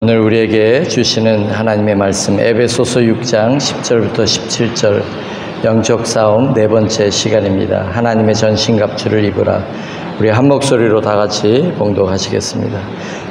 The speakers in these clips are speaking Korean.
오늘 우리에게 주시는 하나님의 말씀 에베소서 6장 10절부터 17절 영적 싸움 네 번째 시간입니다. 하나님의 전신갑주를 입으라. 우리 한 목소리로 다 같이 봉독하시겠습니다.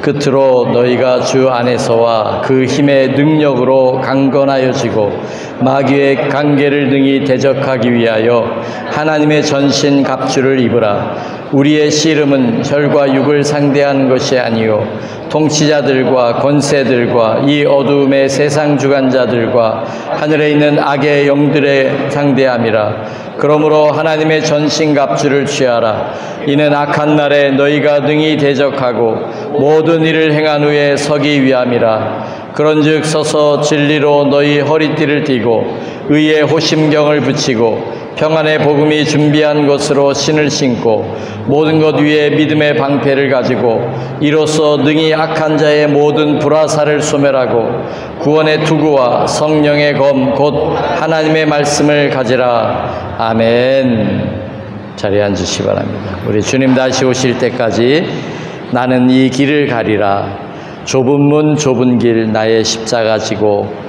끝으로 너희가 주 안에서와 그 힘의 능력으로 강건하여지고 마귀의 관계를 능히 대적하기 위하여 하나님의 전신갑주를 입으라. 우리의 씨름은 혈과 육을 상대하는 것이 아니요 통치자들과 권세들과 이 어두움의 세상 주관자들과 하늘에 있는 악의 영들의 상대함이라. 그러므로 하나님의 전신갑주를 취하라. 이는 악한 날에 너희가 능히 대적하고 모든 일을 행한 후에 서기 위함이라. 그런즉 서서 진리로 너희 허리띠를 띠고 의의 호심경을 붙이고 평안의 복음이 준비한 것으로 신을 신고 모든 것 위에 믿음의 방패를 가지고 이로써 능히 악한 자의 모든 불화살을 소멸하고 구원의 투구와 성령의 검 곧 하나님의 말씀을 가지라. 아멘. 자리에 앉으시기 바랍니다. 우리 주님 다시 오실 때까지 나는 이 길을 가리라. 좁은 문 좁은 길 나의 십자가 지고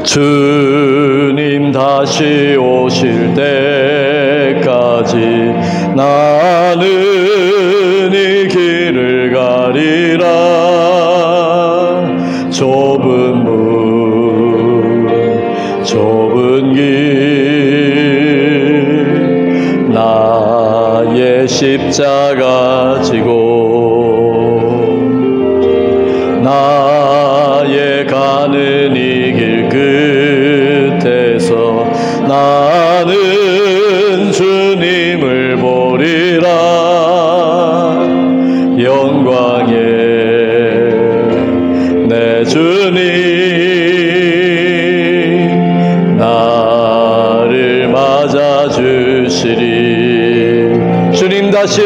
주님 다시 오실 때까지 나는 이 길을 가리라. 좁은 문 좁은 길 나의 십자가 지고 나의 가는 이 길 끝에서 나는 주님을 보리라. 영광의 내 주님 나를 맞아주시리. 주님 다시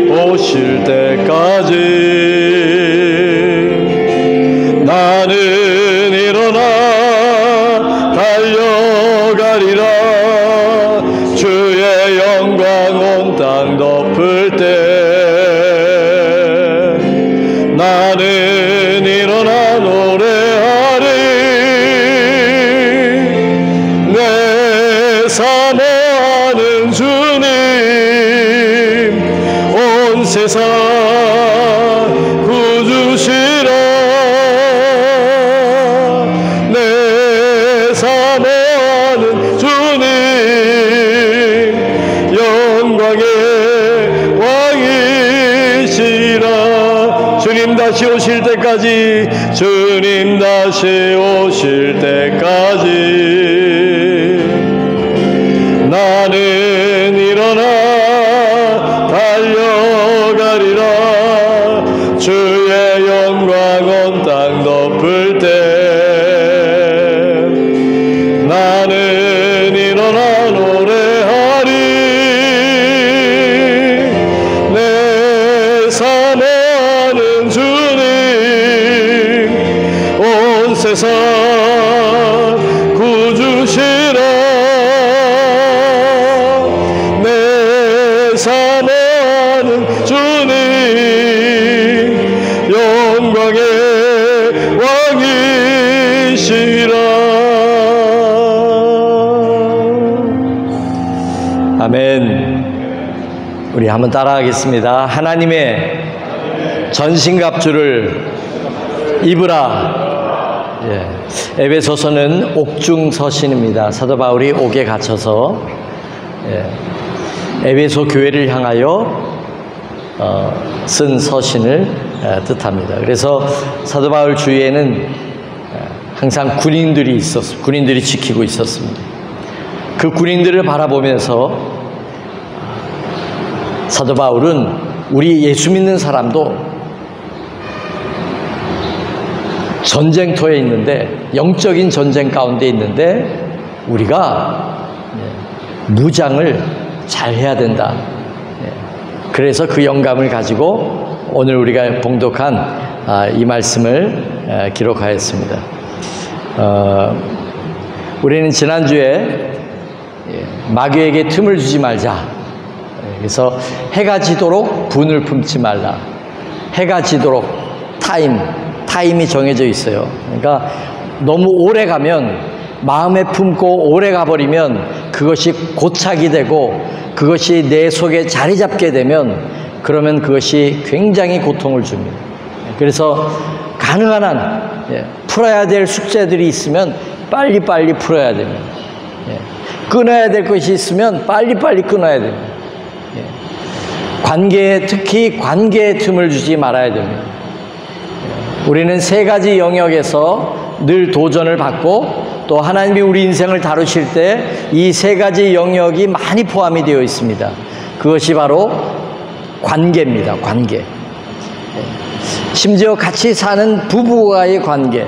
오실 때까지 나는 일어나 달려가리라. 주의 영광 온 땅 덮을 때 나는 일어나 노래하리. 내 사모하는 주님 온 세상 구주시라. 내 사모하는 주님 영광의 왕이시라. 주님 다시 오실 때까지 주님 다시 오실 때까지 나는 일어나 달려가리라. 주의 영광 온 땅 덮을 때 나는 일어나 노래하리. 내 사모하는 주님 온 세상 구주시라. 내 사모하는 주님 영광의 왕이시라. 아멘. 우리 한번 따라하겠습니다. 하나님의 전신갑주를 입으라. 에베소서는 옥중서신입니다. 사도 바울이 옥에 갇혀서 에베소 교회를 향하여 쓴 서신을 뜻합니다. 그래서 사도 바울 주위에는 항상 군인들이 지키고 있었습니다. 그 군인들을 바라보면서 사도 바울은 우리 예수 믿는 사람도 전쟁터에 있는데, 영적인 전쟁 가운데 있는데 우리가 무장을 잘 해야 된다. 그래서 그 영감을 가지고 오늘 우리가 봉독한 이 말씀을 기록하였습니다. 우리는 지난주에 마귀에게 틈을 주지 말자. 그래서 해가 지도록 분을 품지 말라. 해가 지도록 타임이 정해져 있어요. 그러니까 너무 오래 가면, 마음에 품고 오래 가버리면 그것이 고착이 되고 그것이 내 속에 자리 잡게 되면 그러면 그것이 굉장히 고통을 줍니다. 그래서 가능한 한 풀어야 될 숙제들이 있으면 빨리빨리 풀어야 됩니다. 끊어야 될 것이 있으면 빨리빨리 끊어야 됩니다. 특히 관계에 틈을 주지 말아야 됩니다. 우리는 세 가지 영역에서 늘 도전을 받고 또 하나님이 우리 인생을 다루실 때 이 세 가지 영역이 많이 포함이 되어 있습니다. 그것이 바로 관계입니다. 관계. 심지어 같이 사는 부부와의 관계,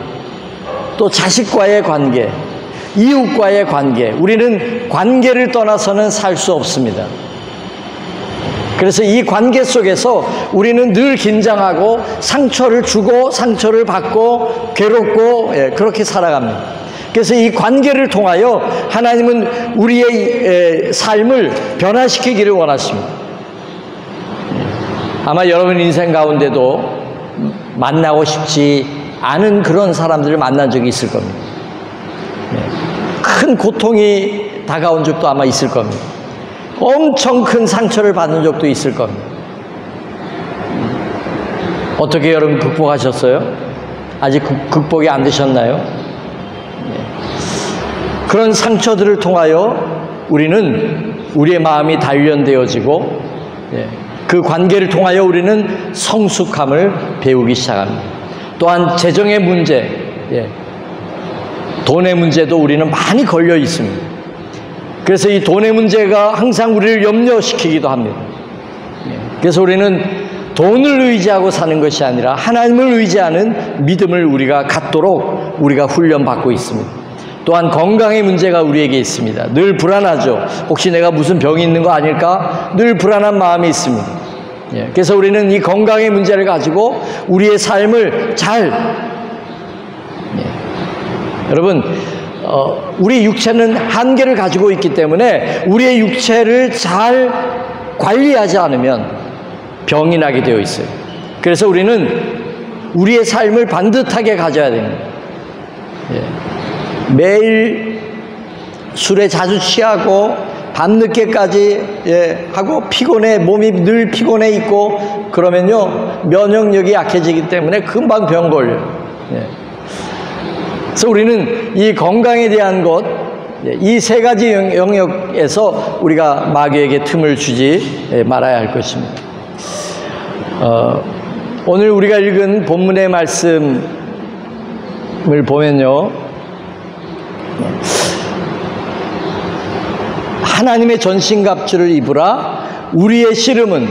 또 자식과의 관계, 이웃과의 관계. 우리는 관계를 떠나서는 살 수 없습니다. 그래서 이 관계 속에서 우리는 늘 긴장하고 상처를 주고 상처를 받고 괴롭고 그렇게 살아갑니다. 그래서 이 관계를 통하여 하나님은 우리의 삶을 변화시키기를 원하십니다. 아마 여러분 인생 가운데도 만나고 싶지 않은 그런 사람들을 만난 적이 있을 겁니다. 큰 고통이 다가온 적도 아마 있을 겁니다. 엄청 큰 상처를 받은 적도 있을 겁니다. 어떻게 여러분 극복하셨어요? 아직 극복이 안 되셨나요? 그런 상처들을 통하여 우리는 우리의 마음이 단련되어지고 그 관계를 통하여 우리는 성숙함을 배우기 시작합니다. 또한 재정의 문제, 돈의 문제도 우리는 많이 걸려 있습니다. 그래서 이 돈의 문제가 항상 우리를 염려시키기도 합니다. 그래서 우리는 돈을 의지하고 사는 것이 아니라 하나님을 의지하는 믿음을 우리가 갖도록 우리가 훈련받고 있습니다. 또한 건강의 문제가 우리에게 있습니다. 늘 불안하죠. 혹시 내가 무슨 병이 있는 거 아닐까? 늘 불안한 마음이 있습니다. 그래서 우리는 이 건강의 문제를 가지고 우리의 삶을 여러분 우리 육체는 한계를 가지고 있기 때문에 우리의 육체를 잘 관리하지 않으면 병이 나게 되어 있어요. 그래서 우리는 우리의 삶을 반듯하게 가져야 됩니다. 매일 술에 자주 취하고 밤늦게까지 하고 피곤해, 몸이 늘 피곤해 있고 그러면요 면역력이 약해지기 때문에 금방 병 걸려요. 그래서 우리는 이 건강에 대한 것, 이 세 가지 영역에서 우리가 마귀에게 틈을 주지 말아야 할 것입니다. 오늘 우리가 읽은 본문의 말씀을 보면요, 하나님의 전신갑주를 입으라. 우리의 씨름은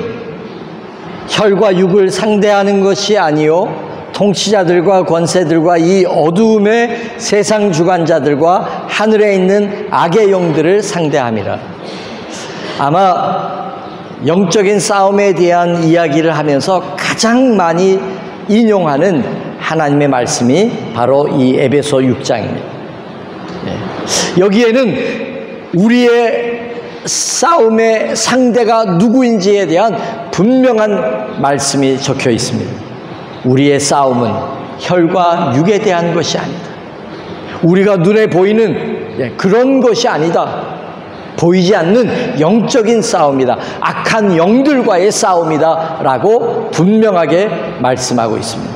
혈과 육을 상대하는 것이 아니요 통치자들과 권세들과 이 어두움의 세상 주관자들과 하늘에 있는 악의 영들을 상대함이라. 아마 영적인 싸움에 대한 이야기를 하면서 가장 많이 인용하는 하나님의 말씀이 바로 이 에베소 6장입니다. 여기에는 우리의 싸움의 상대가 누구인지에 대한 분명한 말씀이 적혀 있습니다. 우리의 싸움은 혈과 육에 대한 것이 아니다. 우리가 눈에 보이는 그런 것이 아니다. 보이지 않는 영적인 싸움이다. 악한 영들과의 싸움이다 라고 분명하게 말씀하고 있습니다.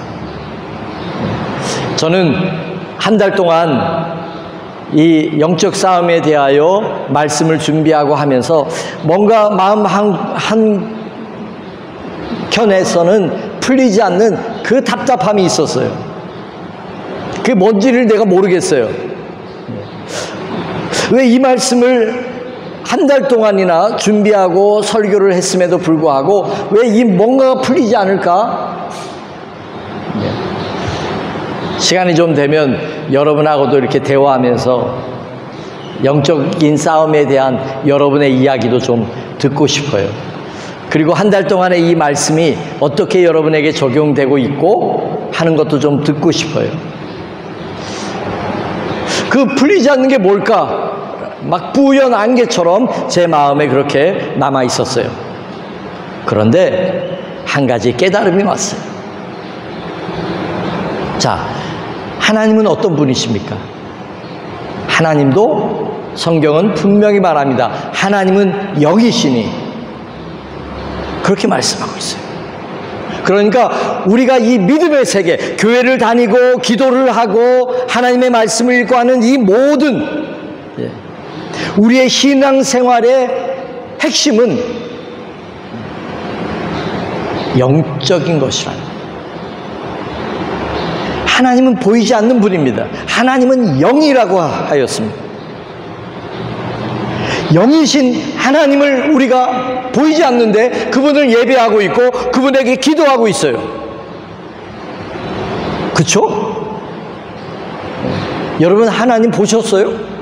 저는 한 달 동안 이 영적 싸움에 대하여 말씀을 준비하고 하면서 뭔가 마음 한켠에서는 풀리지 않는 그 답답함이 있었어요. 그게 뭔지를 내가 모르겠어요. 왜 이 말씀을 한 달 동안이나 준비하고 설교를 했음에도 불구하고 왜 이 뭔가가 풀리지 않을까? 시간이 좀 되면 여러분하고도 이렇게 대화하면서 영적인 싸움에 대한 여러분의 이야기도 좀 듣고 싶어요. 그리고 한 달 동안의 이 말씀이 어떻게 여러분에게 적용되고 있고 하는 것도 좀 듣고 싶어요. 그 풀리지 않는 게 뭘까? 막 뿌연 안개처럼 제 마음에 그렇게 남아 있었어요. 그런데 한 가지 깨달음이 왔어요. 자, 하나님은 어떤 분이십니까? 하나님도 성경은 분명히 말합니다. 하나님은 영이시니 그렇게 말씀하고 있어요. 그러니까 우리가 이 믿음의 세계, 교회를 다니고 기도를 하고 하나님의 말씀을 읽고 하는 이 모든 우리의 신앙생활의 핵심은 영적인 것이라는 거예요. 하나님은 보이지 않는 분입니다. 하나님은 영이라고 하였습니다. 영이신 하나님을 우리가 보이지 않는데 그분을 예배하고 있고 그분에게 기도하고 있어요. 그렇죠? 여러분 하나님 보셨어요?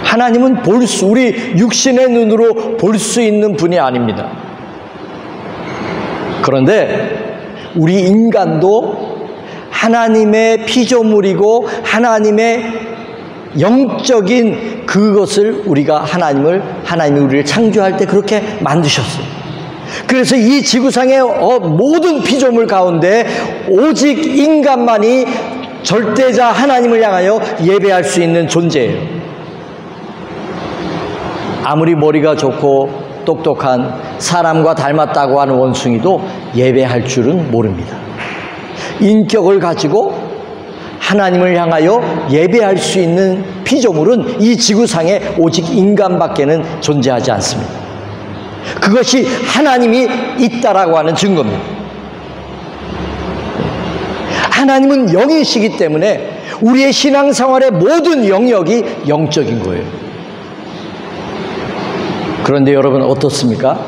하나님은 우리 육신의 눈으로 볼 수 있는 분이 아닙니다. 그런데 우리 인간도 하나님의 피조물이고 하나님의 영적인 그것을 하나님이 우리를 창조할 때 그렇게 만드셨어요. 그래서 이 지구상의 모든 피조물 가운데 오직 인간만이 절대자 하나님을 향하여 예배할 수 있는 존재예요. 아무리 머리가 좋고 똑똑한 사람과 닮았다고 하는 원숭이도 예배할 줄은 모릅니다. 인격을 가지고 하나님을 향하여 예배할 수 있는 피조물은 이 지구상에 오직 인간밖에는 존재하지 않습니다. 그것이 하나님이 있다라고 하는 증거입니다. 하나님은 영이시기 때문에 우리의 신앙생활의 모든 영역이 영적인 거예요. 그런데 여러분 어떻습니까?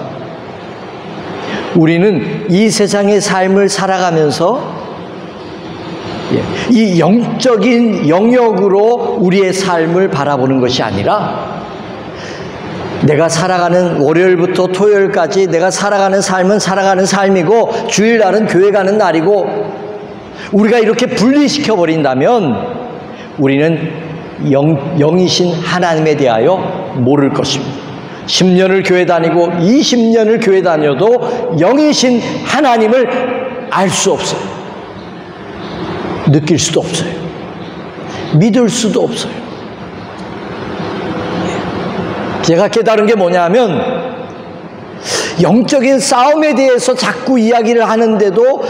우리는 이 세상의 삶을 살아가면서 이 영적인 영역으로 우리의 삶을 바라보는 것이 아니라 내가 살아가는 월요일부터 토요일까지 내가 살아가는 삶은 살아가는 삶이고 주일날은 교회 가는 날이고 우리가 이렇게 분리시켜 버린다면 우리는 영이신 하나님에 대하여 모를 것입니다. 10년을 교회 다니고 20년을 교회 다녀도 영이신 하나님을 알 수 없어요. 느낄 수도 없어요. 믿을 수도 없어요. 제가 깨달은 게 뭐냐면 영적인 싸움에 대해서 자꾸 이야기를 하는데도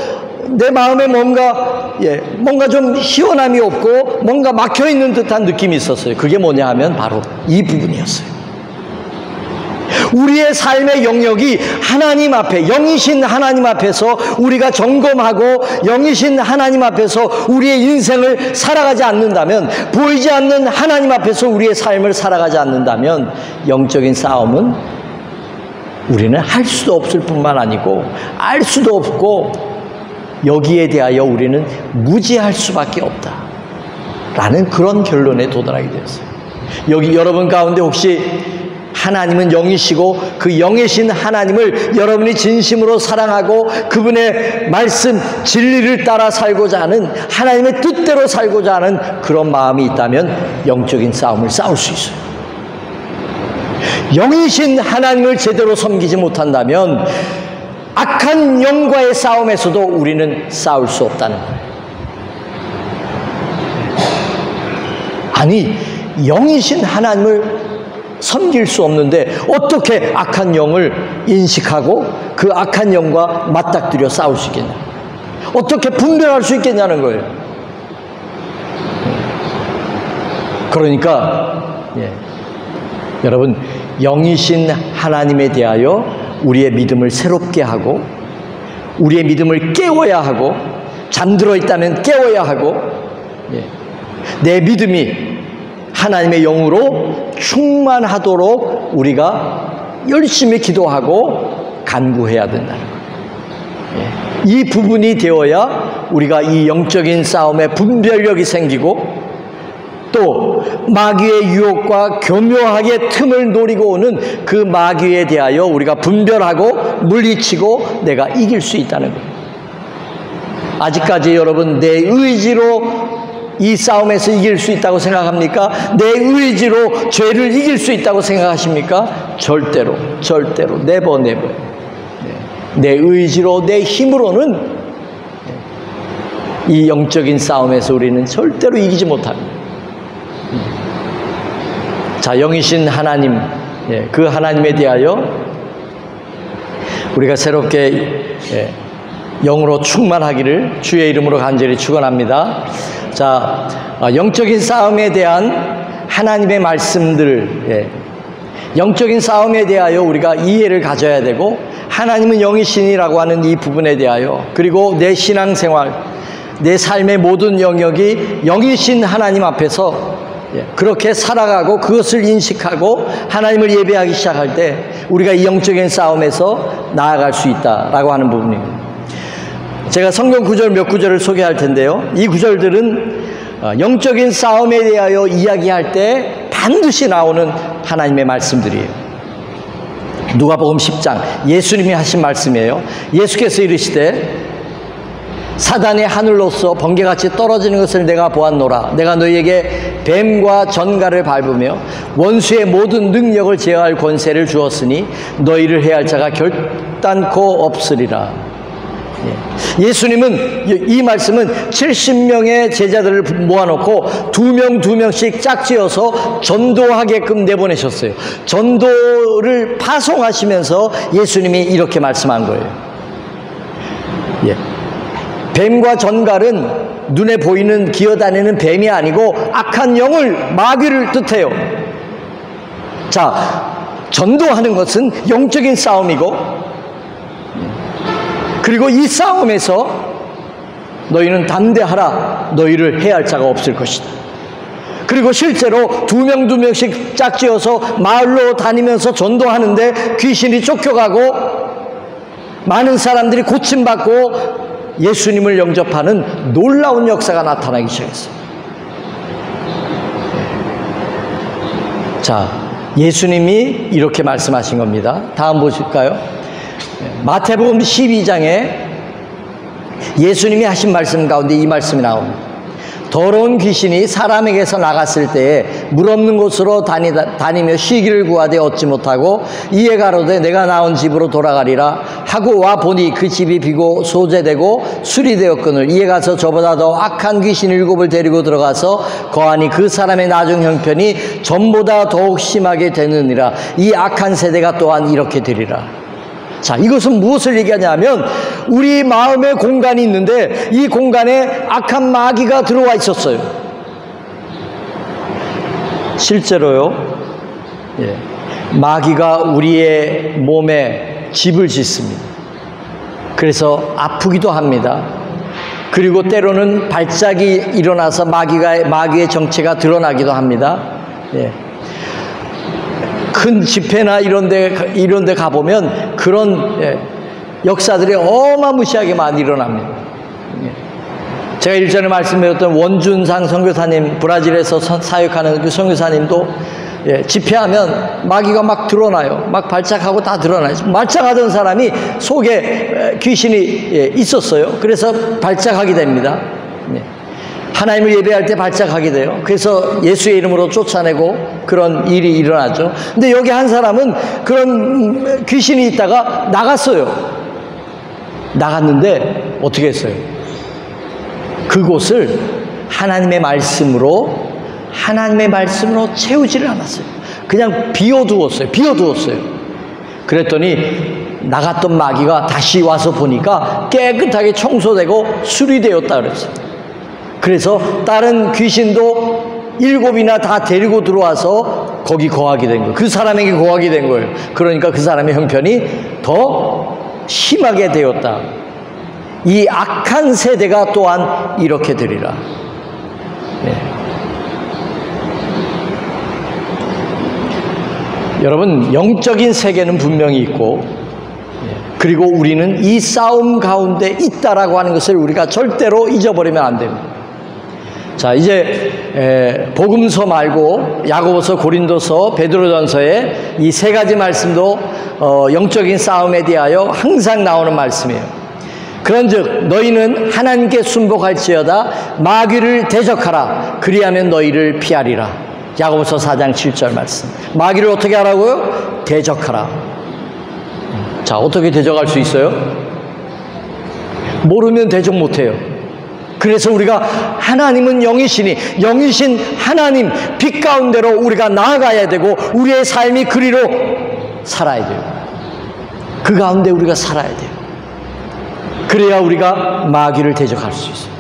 내 마음에 뭔가 좀 시원함이 없고 뭔가 막혀있는 듯한 느낌이 있었어요. 그게 뭐냐 하면 바로 이 부분이었어요. 우리의 삶의 영역이 하나님 앞에 영이신 하나님 앞에서 우리가 점검하고 영이신 하나님 앞에서 우리의 인생을 살아가지 않는다면 보이지 않는 하나님 앞에서 우리의 삶을 살아가지 않는다면 영적인 싸움은 우리는 할 수도 없을 뿐만 아니고 알 수도 없고 여기에 대하여 우리는 무지할 수밖에 없다 라는 그런 결론에 도달하게 되었어요. 여기 여러분 가운데 혹시 하나님은 영이시고 그 영이신 하나님을 여러분이 진심으로 사랑하고 그분의 말씀 진리를 따라 살고자 하는 하나님의 뜻대로 살고자 하는 그런 마음이 있다면 영적인 싸움을 싸울 수 있어요. 영이신 하나님을 제대로 섬기지 못한다면 악한 영과의 싸움에서도 우리는 싸울 수 없다는 거예요. 아니 영이신 하나님을 섬길 수 없는데 어떻게 악한 영을 인식하고 그 악한 영과 맞닥뜨려 싸울 수 있겠냐? 어떻게 분별할 수 있겠냐는 거예요. 그러니까 여러분 영이신 하나님에 대하여 우리의 믿음을 새롭게 하고 우리의 믿음을 깨워야 하고 잠들어 있다면 깨워야 하고 내 믿음이 하나님의 영으로 충만하도록 우리가 열심히 기도하고 간구해야 된다는 거예요. 이 부분이 되어야 우리가 이 영적인 싸움에 분별력이 생기고 또 마귀의 유혹과 교묘하게 틈을 노리고 오는 그 마귀에 대하여 우리가 분별하고 물리치고 내가 이길 수 있다는 거예요. 아직까지 여러분 내 의지로 이 싸움에서 이길 수 있다고 생각합니까? 내 의지로 죄를 이길 수 있다고 생각하십니까? 절대로 네버. 내 의지로 내 힘으로는 이 영적인 싸움에서 우리는 절대로 이기지 못합니다. 자, 영이신 하나님, 그 하나님에 대하여 우리가 새롭게 영으로 충만하기를 주의 이름으로 간절히 축원합니다. 자, 영적인 싸움에 대한 하나님의 말씀들, 영적인 싸움에 대하여 우리가 이해를 가져야 되고, 하나님은 영이신이라고 하는 이 부분에 대하여, 그리고 내 신앙생활, 내 삶의 모든 영역이 영이신 하나님 앞에서 그렇게 살아가고 그것을 인식하고 하나님을 예배하기 시작할 때 우리가 이 영적인 싸움에서 나아갈 수 있다라고 하는 부분입니다. 제가 성경 구절 몇 구절을 소개할 텐데요, 이 구절들은 영적인 싸움에 대하여 이야기할 때 반드시 나오는 하나님의 말씀들이에요. 누가복음 10장 예수님이 하신 말씀이에요. 예수께서 이르시되 사단이 하늘로서 번개같이 떨어지는 것을 내가 보았노라. 내가 너희에게 뱀과 전갈을 밟으며 원수의 모든 능력을 제어할 권세를 주었으니 너희를 해할 자가 결단코 없으리라. 예수님은 이 말씀은 70명의 제자들을 모아놓고 두 명씩 짝지어서 전도하게끔 내보내셨어요. 전도를 파송하시면서 예수님이 이렇게 말씀한 거예요. 뱀과 전갈은 눈에 보이는 기어다니는 뱀이 아니고 악한 영을, 마귀를 뜻해요. 자, 전도하는 것은 영적인 싸움이고, 그리고 이 싸움에서 너희는 담대하라. 너희를 해할 자가 없을 것이다. 그리고 실제로 두 명씩 짝지어서 마을로 다니면서 전도하는데 귀신이 쫓겨가고 많은 사람들이 고침받고 예수님을 영접하는 놀라운 역사가 나타나기 시작했어요. 자, 예수님이 이렇게 말씀하신 겁니다. 다음 보실까요? 마태복음 12장에 예수님이 하신 말씀 가운데 이 말씀이 나옵니다. 더러운 귀신이 사람에게서 나갔을 때에 물 없는 곳으로 다니며 쉬기를 구하되 얻지 못하고 이에 가로되 내가 나온 집으로 돌아가리라 하고 와 보니 그 집이 비고 소재되고 수리되었거늘 이에 가서 저보다 더 악한 귀신 7을 데리고 들어가서 거하니 그 사람의 나중 형편이 전보다 더욱 심하게 되느니라. 이 악한 세대가 또한 이렇게 되리라. 자, 이것은 무엇을 얘기하냐면 우리 마음의 공간이 있는데 이 공간에 악한 마귀가 들어와 있었어요. 실제로요, 마귀가 우리의 몸에 집을 짓습니다. 그래서 아프기도 합니다. 그리고 때로는 발작이 일어나서 마귀의 정체가 드러나기도 합니다. 큰 집회나 이런 데 가보면 그런 역사들이 어마무시하게 많이 일어납니다. 제가 일전에 말씀드렸던 원준상 선교사님, 브라질에서 사역하는 그 선교사님도 집회하면 마귀가 막 드러나요. 막 발작하고 다 드러나요. 말짱하던 사람이 속에 귀신이 있었어요. 그래서 발작하게 됩니다. 하나님을 예배할 때 발작하게 돼요. 그래서 예수의 이름으로 쫓아내고 그런 일이 일어나죠. 근데 여기 한 사람은 그런 귀신이 있다가 나갔어요. 나갔는데 어떻게 했어요? 그곳을 하나님의 말씀으로 채우지를 않았어요. 그냥 비워두었어요. 그랬더니 나갔던 마귀가 다시 와서 보니까 깨끗하게 청소되고 수리되었다 그랬어요. 그래서 다른 귀신도 7이나 다 데리고 들어와서 거기 거하게 된 거예요. 그 사람에게 거하게 된 거예요. 그러니까 그 사람의 형편이 더 심하게 되었다. 이 악한 세대가 또한 이렇게 되리라. 여러분, 영적인 세계는 분명히 있고, 그리고 우리는 이 싸움 가운데 있다라고 하는 것을 우리가 절대로 잊어버리면 안 됩니다. 자, 이제 복음서 말고 야고보서, 고린도서, 베드로전서에 이 세 가지 말씀도 영적인 싸움에 대하여 항상 나오는 말씀이에요. 그런즉 너희는 하나님께 순복할지어다 마귀를 대적하라. 그리하면 너희를 피하리라. 야고보서 4장 7절 말씀. 마귀를 어떻게 하라고요? 대적하라. 자, 어떻게 대적할 수 있어요? 모르면 대적 못해요. 그래서 우리가 하나님은 영이시니 영이신 하나님 빛 가운데로 우리가 나아가야 되고 우리의 삶이 그리로 살아야 돼요. 그 가운데 우리가 살아야 돼요. 그래야 우리가 마귀를 대적할 수 있어요.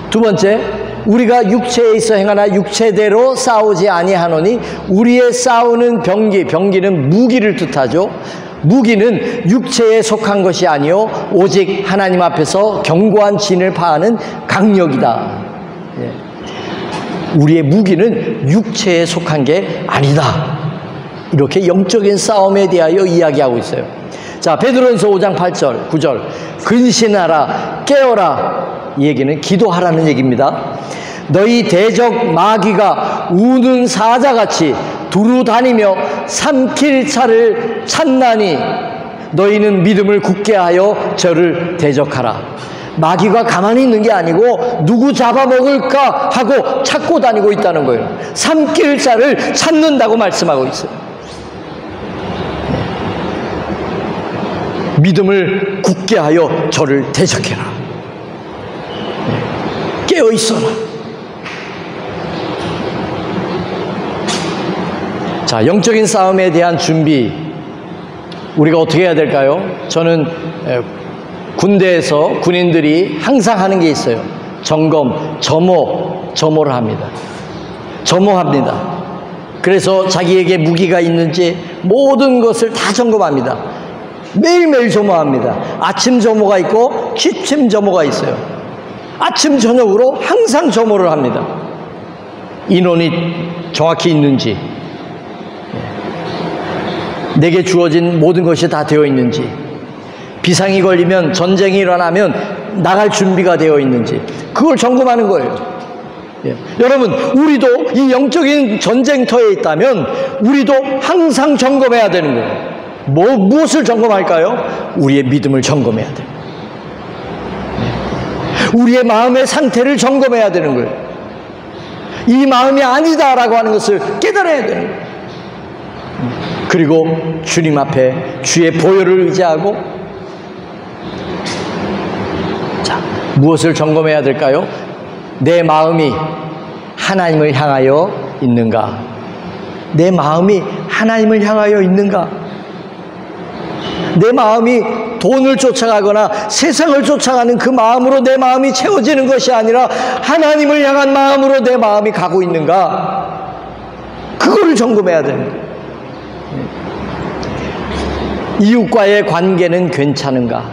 두 번째, 우리가 육체에 있어 행하나 육체대로 싸우지 아니하노니 우리의 싸우는 병기는 무기를 뜻하죠. 무기는 육체에 속한 것이 아니요 오직 하나님 앞에서 견고한 진을 파하는 강력이다. 우리의 무기는 육체에 속한 게 아니다. 이렇게 영적인 싸움에 대하여 이야기하고 있어요. 자, 베드로전서 5장 8절 9절 근신하라 깨어라. 이 얘기는 기도하라는 얘기입니다. 너희 대적 마귀가 우는 사자같이 두루 다니며 삼킬 차를 찾나니 너희는 믿음을 굳게 하여 저를 대적하라. 마귀가 가만히 있는 게 아니고 누구 잡아먹을까 하고 찾고 다니고 있다는 거예요. 삼킬 차를 찾는다고 말씀하고 있어요. 믿음을 굳게 하여 저를 대적해라. 깨어 있어라. 자, 영적인 싸움에 대한 준비, 우리가 어떻게 해야 될까요? 저는 군대에서 군인들이 항상 하는 게 있어요. 점검, 점호를 합니다. 점호합니다. 그래서 자기에게 무기가 있는지 모든 것을 다 점검합니다. 매일매일 점호합니다. 아침 점호가 있고 취침 점호가 있어요. 아침 저녁으로 항상 점호를 합니다. 인원이 정확히 있는지, 내게 주어진 모든 것이 다 되어 있는지, 비상이 걸리면, 전쟁이 일어나면 나갈 준비가 되어 있는지, 그걸 점검하는 거예요. 여러분, 우리도 이 영적인 전쟁터에 있다면 우리도 항상 점검해야 되는 거예요. 무엇을 점검할까요? 우리의 믿음을 점검해야 돼요. 우리의 마음의 상태를 점검해야 되는 거예요. 이 마음이 아니다라고 하는 것을 깨달아야 되는 거예요. 그리고 주님 앞에 주의 보혈을 의지하고, 자, 무엇을 점검해야 될까요? 내 마음이 하나님을 향하여 있는가? 내 마음이 하나님을 향하여 있는가? 내 마음이 돈을 쫓아가거나 세상을 쫓아가는 그 마음으로 내 마음이 채워지는 것이 아니라 하나님을 향한 마음으로 내 마음이 가고 있는가? 그거를 점검해야 됩니다. 이웃과의 관계는 괜찮은가?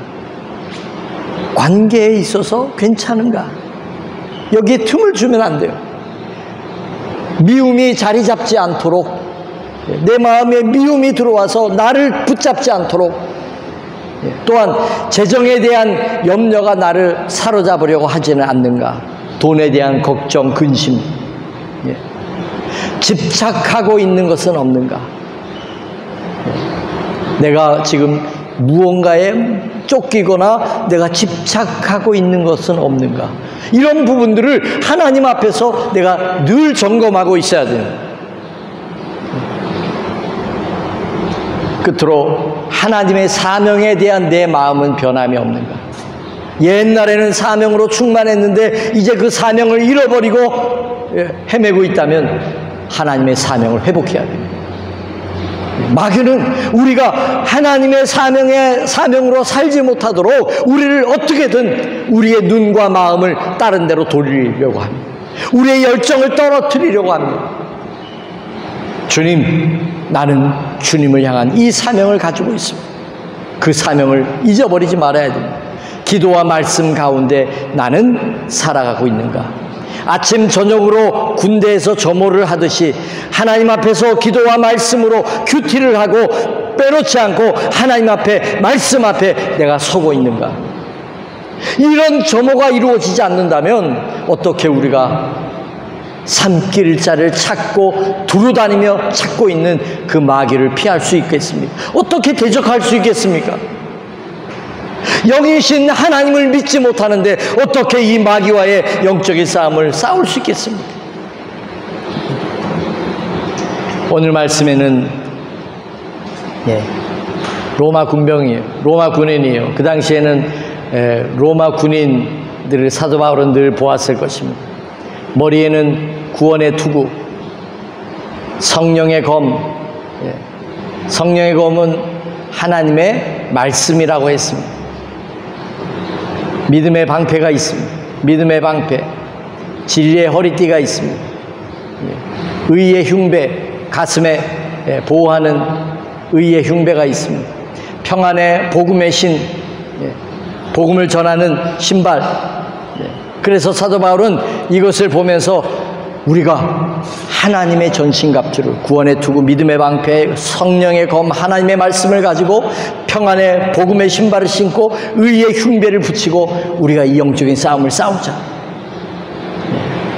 관계에 있어서 괜찮은가? 여기에 틈을 주면 안 돼요. 미움이 자리 잡지 않도록, 내 마음에 미움이 들어와서 나를 붙잡지 않도록, 또한 재정에 대한 염려가 나를 사로잡으려고 하지는 않는가? 돈에 대한 걱정, 근심, 집착하고 있는 것은 없는가? 내가 지금 무언가에 쫓기거나 내가 집착하고 있는 것은 없는가? 이런 부분들을 하나님 앞에서 내가 늘 점검하고 있어야 돼요. 끝으로 하나님의 사명에 대한 내 마음은 변함이 없는가? 옛날에는 사명으로 충만했는데 이제 그 사명을 잃어버리고 헤매고 있다면 하나님의 사명을 회복해야 됩니다. 마귀는 우리가 하나님의 사명으로 살지 못하도록 우리를 어떻게든 우리의 눈과 마음을 다른 데로 돌리려고 합니다. 우리의 열정을 떨어뜨리려고 합니다. 주님, 나는 주님을 향한 이 사명을 가지고 있습니다. 그 사명을 잊어버리지 말아야 됩니다. 기도와 말씀 가운데 나는 살아가고 있는가? 아침 저녁으로 군대에서 점호를 하듯이 하나님 앞에서 기도와 말씀으로 큐티를 하고 빼놓지 않고 하나님 앞에, 말씀 앞에 내가 서고 있는가? 이런 점호가 이루어지지 않는다면 어떻게 우리가 삼킬 자를 찾고 두루다니며 찾고 있는 그 마귀를 피할 수 있겠습니까? 어떻게 대적할 수 있겠습니까? 영이신 하나님을 믿지 못하는데 어떻게 이 마귀와의 영적인 싸움을 싸울 수 있겠습니까? 오늘 말씀에는 로마 군병이에요. 로마 군인이에요. 그 당시에는 로마 군인들을 사도 바울은 늘 보았을 것입니다. 머리에는 구원의 투구, 성령의 검. 성령의 검은 하나님의 말씀이라고 했습니다. 믿음의 방패가 있습니다. 믿음의 방패, 진리의 허리띠가 있습니다. 의의 흉배, 가슴에 보호하는 의의 흉배가 있습니다. 평안의 복음의 신, 복음을 전하는 신발. 그래서 사도 바울은 이것을 보면서 우리가 하나님의 전신갑주를, 구원의 투구, 믿음의 방패, 성령의 검, 하나님의 말씀을 가지고 평안의 복음의 신발을 신고 의의 흉배를 붙이고 우리가 이 영적인 싸움을 싸우자.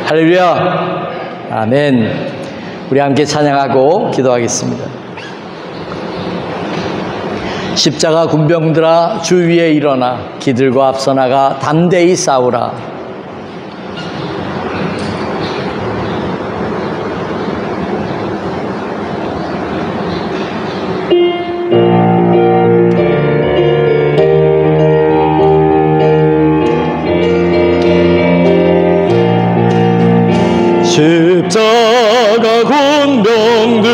할렐루야. 아멘. 우리 함께 찬양하고 기도하겠습니다. 십자가 군병들아, 주 위에 일어나 기들과 앞서 나가 담대히 싸우라. 십자가 군병들아,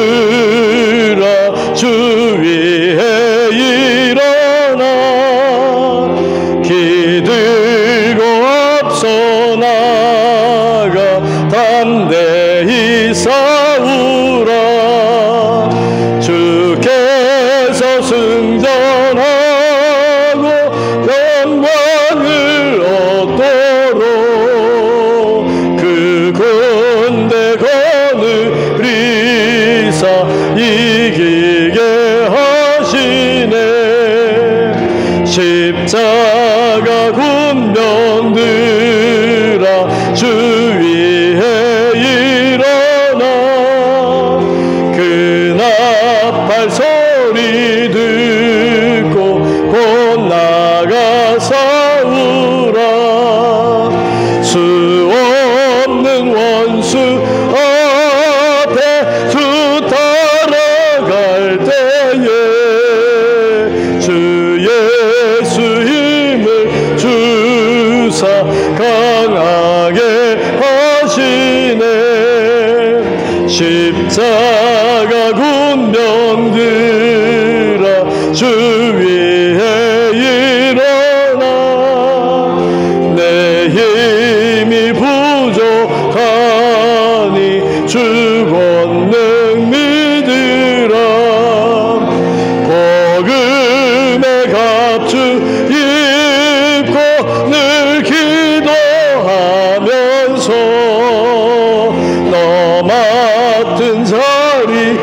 주 위에 일어나 기들고 앞서 나가 담대히 싸우라. 주께서 승전하고 영광을 얻도록 그 군대 거느리사 이기게 하시네. 십자가 군병들아, 주 위에 일어나 그 나팔 소리 듣고 곧 나가 싸우라. 수 없는 원수 앞에 주 따라갈 때에 주 예수 힘을 주사 강하게 하시네. 십자가 군병들아, 주 위에 일어나 내 힘이 부족하니 주 권능 믿으라. 복음의 갑주 입고 늘 기도하면서 너 맡은 자리에서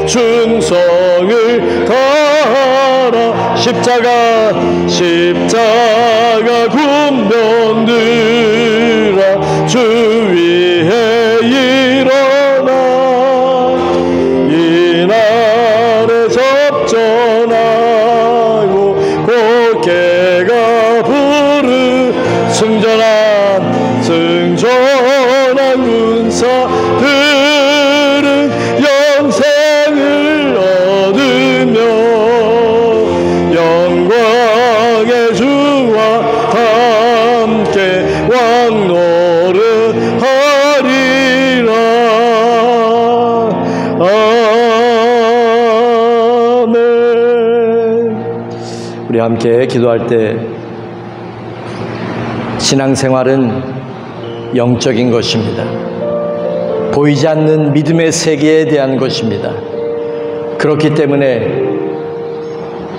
충성을 다하라. 십자가 군병들아, 주 위에 일어나 이날에 접전하고 곧게가 부르 승전한 군사들은 영생을 얻으며 영광의 주와 함께 왕노릇하리라. 아멘. 우리 함께 기도할 때 신앙생활은 영적인 것입니다. 보이지 않는 믿음의 세계에 대한 것입니다. 그렇기 때문에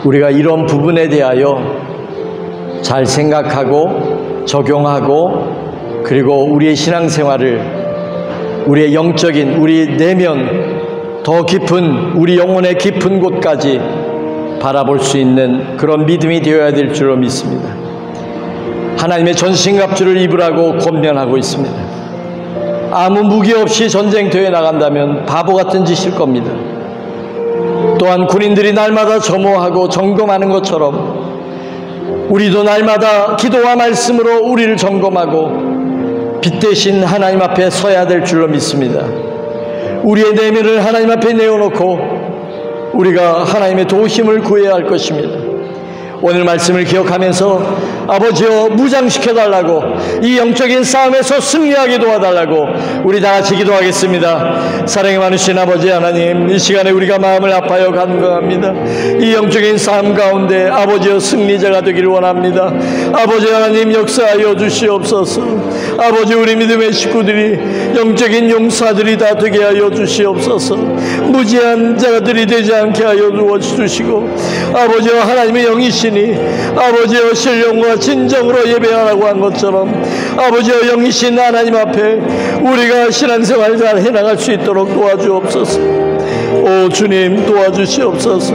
우리가 이런 부분에 대하여 잘 생각하고 적용하고 그리고 우리의 신앙생활을 우리의 영적인 우리 내면 더 깊은 우리 영혼의 깊은 곳까지 바라볼 수 있는 그런 믿음이 되어야 될 줄로 믿습니다. 하나님의 전신갑주를 입으라고 권면하고 있습니다. 아무 무기 없이 전쟁터에 나간다면 바보 같은 짓일 겁니다. 또한 군인들이 날마다 점호하고 점검하는 것처럼 우리도 날마다 기도와 말씀으로 우리를 점검하고 빛 대신 하나님 앞에 서야 될 줄로 믿습니다. 우리의 내면을 하나님 앞에 내어놓고 우리가 하나님의 도우심을 구해야 할 것입니다. 오늘 말씀을 기억하면서 아버지여 무장시켜달라고, 이 영적인 싸움에서 승리하게 도와달라고 우리 다같이 기도하겠습니다. 사랑이 많으신 아버지 하나님, 이 시간에 우리가 마음을 아파요 간구합니다. 이 영적인 싸움 가운데 아버지여 승리자가 되기를 원합니다. 아버지 하나님 역사하여 주시옵소서. 아버지 우리 믿음의 식구들이 영적인 용사들이 다 되게 하여 주시옵소서. 무지한 자들이 되지 않게 하여 주시고, 아버지여 하나님의 영이시니 아버지여 신령과 진정으로 예배하라고 한 것처럼 아버지여 영이신 하나님 앞에 우리가 신앙생활 잘 해나갈 수 있도록 도와주옵소서. 오 주님 도와주시옵소서.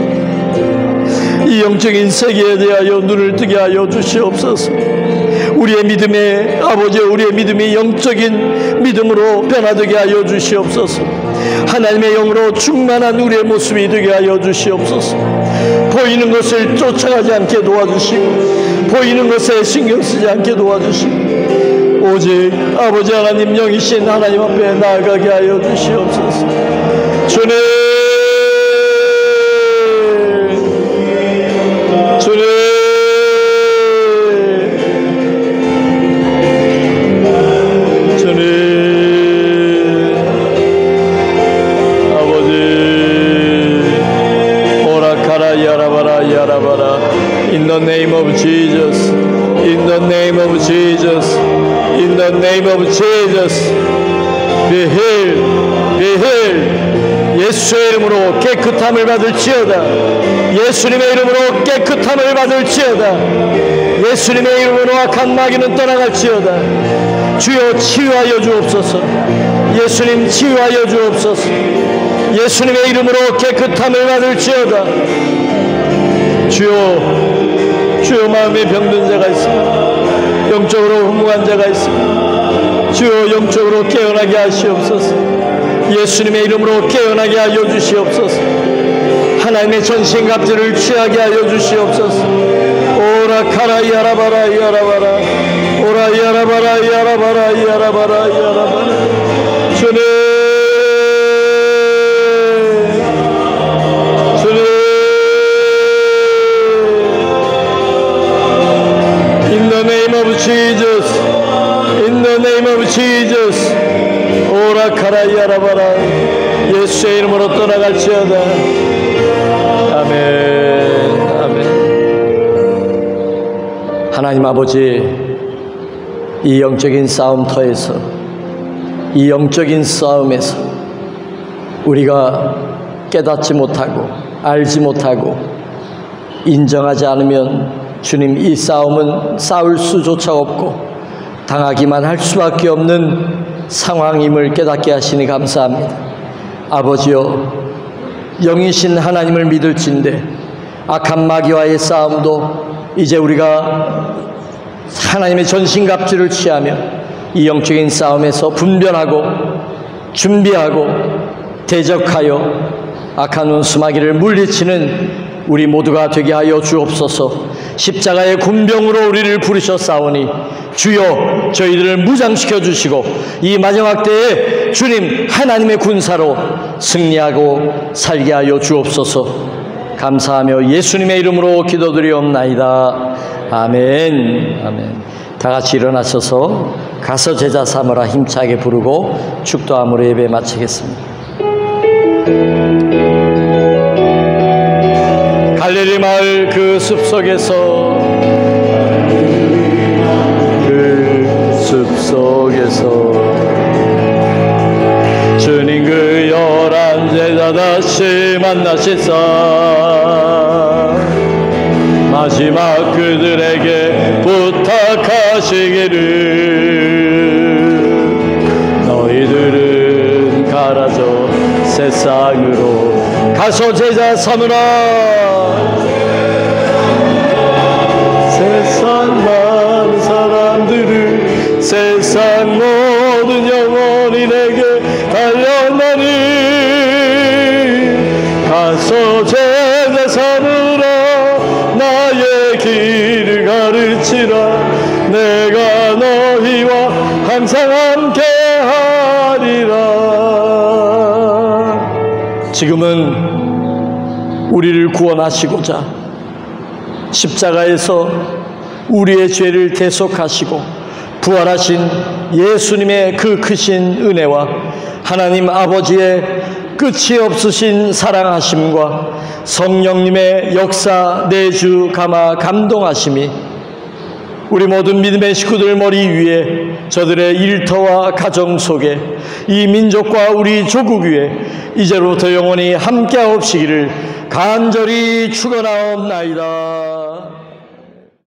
이 영적인 세계에 대하여 눈을 뜨게 하여 주시옵소서. 우리의 믿음의 아버지여, 우리의 믿음이 영적인 믿음으로 변화되게 하여 주시옵소서. 하나님의 영으로 충만한 우리의 모습이 되게 하여 주시옵소서. 보이는 것을 쫓아가지 않게 도와주시고, 보이는 것에 신경 쓰지 않게 도와주시고, 오직 아버지 하나님 영이신 하나님 앞에 나아가게 하여 주시옵소서. 주님, 주님, 주님, 아버지 오라카라 야라바라 야라바라. In the name of Jesus, in the name of Jesus, in the name of Jesus, be healed, be healed. 예수의 이름으로 깨끗함을 받을지어다. 예수님의 이름으로 깨끗함을 받을지어다. 예수님의 이름으로 악한 마귀는 떠나갈지어다. 주여 치유하여 주옵소서. 예수님 치유하여 주옵소서. 예수님의 이름으로 깨끗함을 받을지어다. 주여, 주여 마음에 병든 자가 있습니다. 영적으로 흥분한 자가 있습니다. 주여 영적으로 깨어나게 하시옵소서. 예수님의 이름으로 깨어나게 하여 주시옵소서. 하나님의 전신갑주를 취하게 하여 주시옵소서. 오라 카라 야라바라 야라바라, 오라 야라바라 야라바라 야라바라 야라바라. 주님, 주님, in the name of Jesus, in the name of Jesus. 오라 카라 야라바라. 예수의 이름으로 떠나갈지어다. 아멘, 아멘. 하나님 아버지, 이 영적인 싸움터에서, 이 영적인 싸움에서 우리가 깨닫지 못하고 알지 못하고 인정하지 않으면 주님, 이 싸움은 싸울 수조차 없고 당하기만 할 수밖에 없는 상황임을 깨닫게 하시니 감사합니다. 아버지여, 영이신 하나님을 믿을진대 악한 마귀와의 싸움도 이제 우리가 하나님의 전신갑주를 취하며 이 영적인 싸움에서 분별하고 준비하고 대적하여 악한 원수마귀를 물리치는 우리 모두가 되게 하여 주옵소서. 십자가의 군병으로 우리를 부르셨사오니 주여 저희들을 무장시켜 주시고 이 마지막 때에 주님 하나님의 군사로 승리하고 살게 하여 주옵소서. 감사하며 예수님의 이름으로 기도드리옵나이다. 아멘, 아멘. 다 같이 일어나셔서 가서 제자 삼으라 힘차게 부르고 축도함으로 예배 마치겠습니다. 갈릴리 마을 그 숲속에서, 그 숲속에서 주님 그 11 제자 다시 만나시사 마지막 그들에게 부탁하시기를 너희들은 가라져 세상으로 가서 제자 삼으라. 세상 많은 사람들을 세상 모든 영혼이 내게 달려나니 가서 너희와 항상 함께하리라. 지금은 우리를 구원하시고자 십자가에서 우리의 죄를 대속하시고 부활하신 예수님의 그 크신 은혜와 하나님 아버지의 끝이 없으신 사랑하심과 성령님의 역사 내주 감화 감동하심이 우리 모든 믿음의 식구들 머리 위에, 저들의 일터와 가정 속에, 이 민족과 우리 조국 위에 이제로부터 영원히 함께하옵시기를 간절히 축원하옵나이다.